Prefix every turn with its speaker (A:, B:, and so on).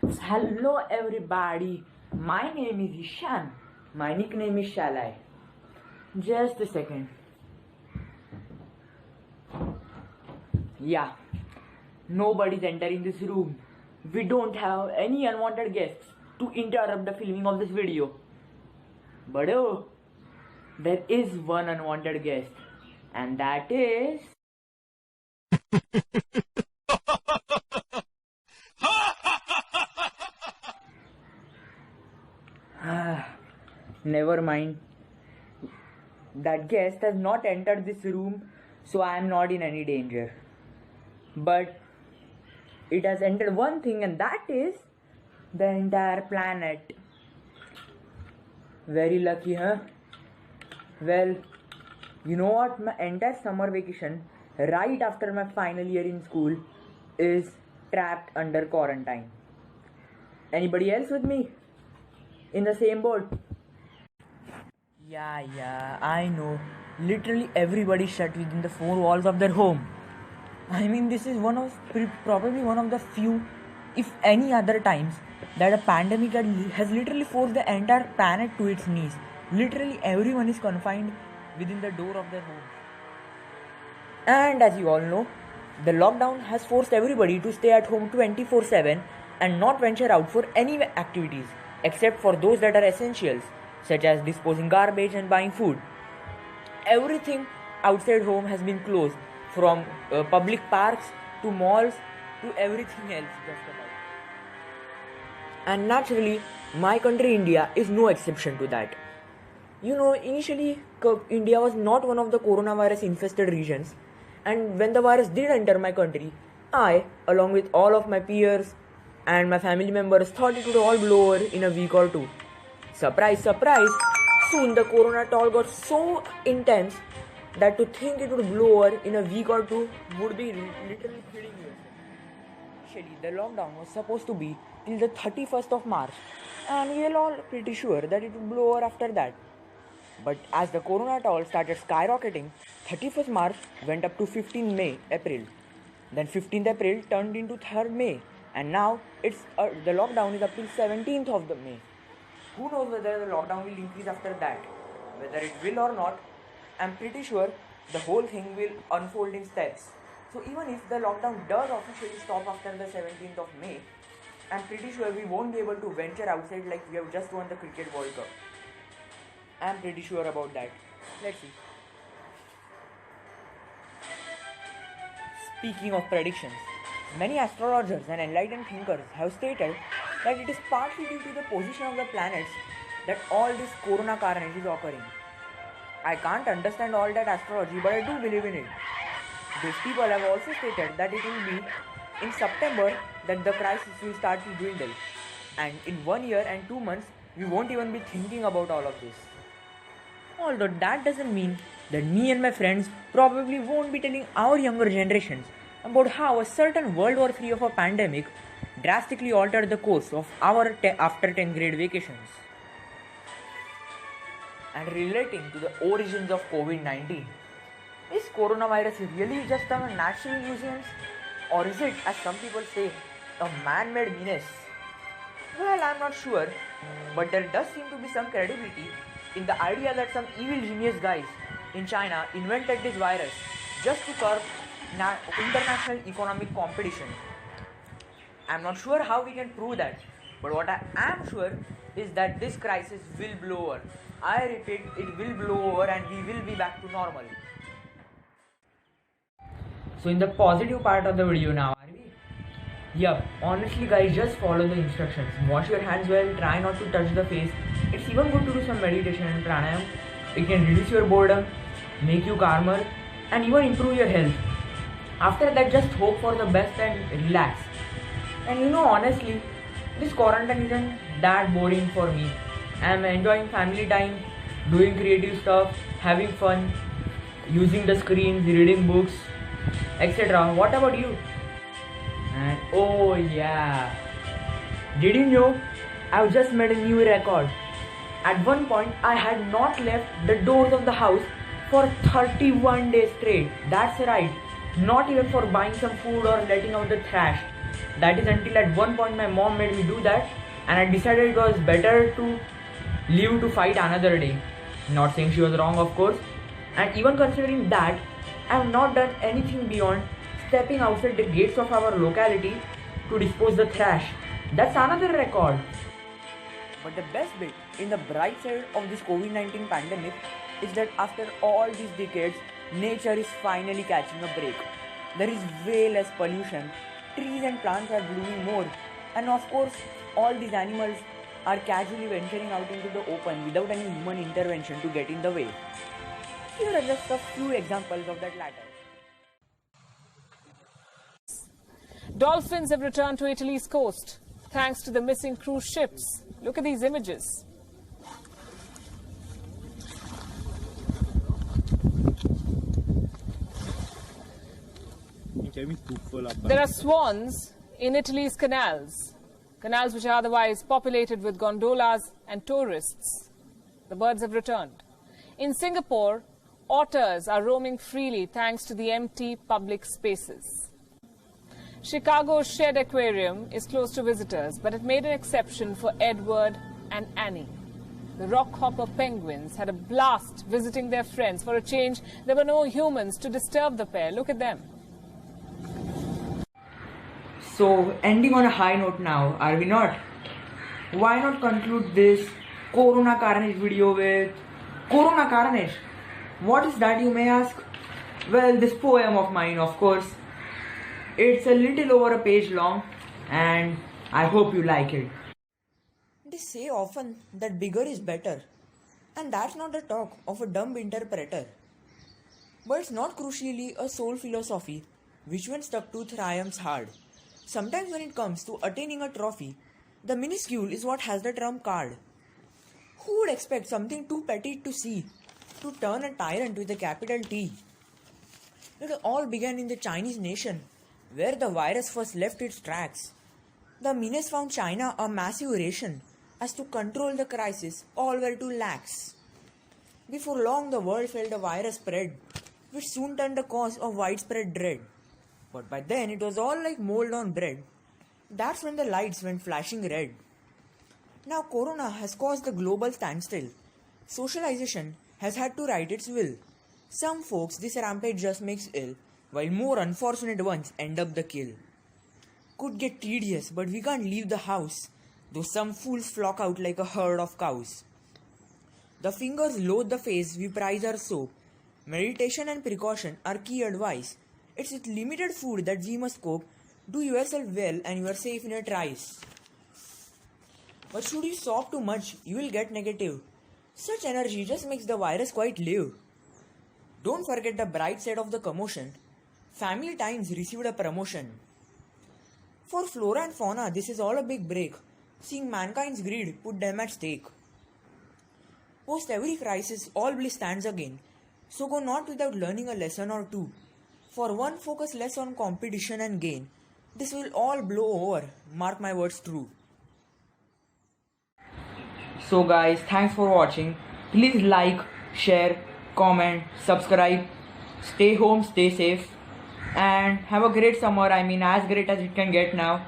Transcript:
A: Hello everybody, my name is Ishan. My nickname is Shalai. Just a second. Yeah, nobody's entering this room. We don't have any unwanted guests to interrupt the filming of this video. But oh, there is one unwanted guest, and that is. Never mind. That guest has not entered this room, so I am not in any danger. But it has entered one thing, and that is the entire planet. Very lucky, huh? Well, you know what? My entire summer vacation, right after my final year in school, is trapped under quarantine. Anybody else with me? In the same boat? Yeah, I know. Literally everybody shut within the four walls of their home. I mean, this is probably one of the few, if any other times, that a pandemic has literally forced the entire planet to its knees. Literally everyone is confined within the door of their home. And as you all know, the lockdown has forced everybody to stay at home 24/7 and not venture out for any activities except for those that are essentials, such as disposing garbage and buying food. Everything outside home has been closed, from public parks to malls to everything else just about. And naturally, my country India is no exception to that. You know, initially India was not one of the coronavirus infested regions, and when the virus did enter my country, I, along with all of my peers and my family members, thought it would all blow over in a week or two. Surprise, surprise, soon the corona toll got so intense that to think it would blow over in a week or two would be literally kidding yourself. Initially, the lockdown was supposed to be till the 31st of March, and we were all pretty sure that it would blow over after that. But as the corona toll started skyrocketing, 31st March went up to 15th May, April. Then 15th April turned into 3rd May, and now the lockdown is up till 17th of the May. Who knows whether the lockdown will increase after that? Whether it will or not, I'm pretty sure the whole thing will unfold in steps. So even if the lockdown does officially stop after the 17th of May, I'm pretty sure we won't be able to venture outside like we have just won the Cricket World Cup. I'm pretty sure about that. Let's see. Speaking of predictions, many astrologers and enlightened thinkers have stated that it is partly due to the position of the planets that all this corona carnage is occurring. I can't understand all that astrology, but I do believe in it. These people have also stated that it will be in September that the crisis will start to dwindle, and in 1 year and 2 months we won't even be thinking about all of this. Although that doesn't mean that me and my friends probably won't be telling our younger generations about how a certain World War III of a pandemic drastically altered the course of our after 10th grade vacations. And relating to the origins of COVID-19, is coronavirus really just a natural nuisance, or is it, as some people say, a man-made menace? Well, I'm not sure, but there does seem to be some credibility in the idea that some evil genius guys in China invented this virus just to curb international economic competition. I'm not sure how we can prove that, but what I am sure is that this crisis will blow over. I repeat, it will blow over and we will be back to normal. So in the positive part of the video now, are we? Yup, honestly guys, just follow the instructions. Wash your hands well, try not to touch the face. It's even good to do some meditation and pranayam. It can reduce your boredom, make you calmer, and even improve your health. After that, just hope for the best and relax. And you know, honestly, this quarantine isn't that boring for me. I'm enjoying family time, doing creative stuff, having fun, using the screens, reading books, etc. What about you? And oh yeah, did you know I've just made a new record? At one point, I had not left the doors of the house for 31 days straight. That's right, not even for buying some food or letting out the trash. That is until at one point my mom made me do that, and I decided it was better to live to fight another day. Not saying she was wrong, of course. And even considering that, I have not done anything beyond stepping outside the gates of our locality to dispose the trash. That's another record. But the best bit in the bright side of this COVID-19 pandemic is that after all these decades, nature is finally catching a break. There is way less pollution, trees and plants are blooming more, and of course, all these animals are casually venturing out into the open without any human intervention to get in the way. Here are just a few examples of that latter.
B: Dolphins have returned to Italy's coast thanks to the missing cruise ships. Look at these images. There are swans in Italy's canals which are otherwise populated with gondolas and tourists. The birds have returned. In Singapore, otters are roaming freely thanks to the empty public spaces. Chicago's Shed Aquarium is closed to visitors, but it made an exception for Edward and Annie. The rockhopper penguins had a blast visiting their friends. For a change, there were no humans to disturb the pair. Look at them.
A: So, ending on a high note now, are we not? Why not conclude this Corona Carnage video with Corona Carnage? What is that, you may ask? Well, this poem of mine, of course. It's a little over a page long, and I hope you like it. They say often that bigger is better, and that's not the talk of a dumb interpreter. But it's not crucially a soul philosophy which when stuck to triumphs hard. Sometimes when it comes to attaining a trophy, the minuscule is what has the trump card. Who would expect something too petty to see to turn a tyrant with a capital T? It all began in the Chinese nation, where the virus first left its tracks. The menace found China a massive ration as to control the crisis all were too lax. Before long the world felt the virus spread, which soon turned the cause of widespread dread. But by then it was all like mold on bread. That's when the lights went flashing red. Now Corona has caused the global standstill. Socialization has had to right its will. Some folks this rampage just makes ill, while more unfortunate ones end up the kill. Could get tedious, but we can't leave the house, though some fools flock out like a herd of cows. The fingers load the face, we prize our soap. Meditation and precaution are key advice. It's with limited food that we must cope. Do yourself well and you are safe in your tries. But should you sob too much, you will get negative. Such energy just makes the virus quite live. Don't forget the bright side of the commotion. Family Times received a promotion. For flora and fauna, this is all a big break, seeing mankind's greed put them at stake. Post every crisis, all bliss stands again, so go not without learning a lesson or two. For one, focus less on competition and gain. This will all blow over, mark my words true. So guys, thanks for watching. Please like, share, comment, subscribe. Stay home, stay safe, and have a great summer. I mean, as great as it can get now.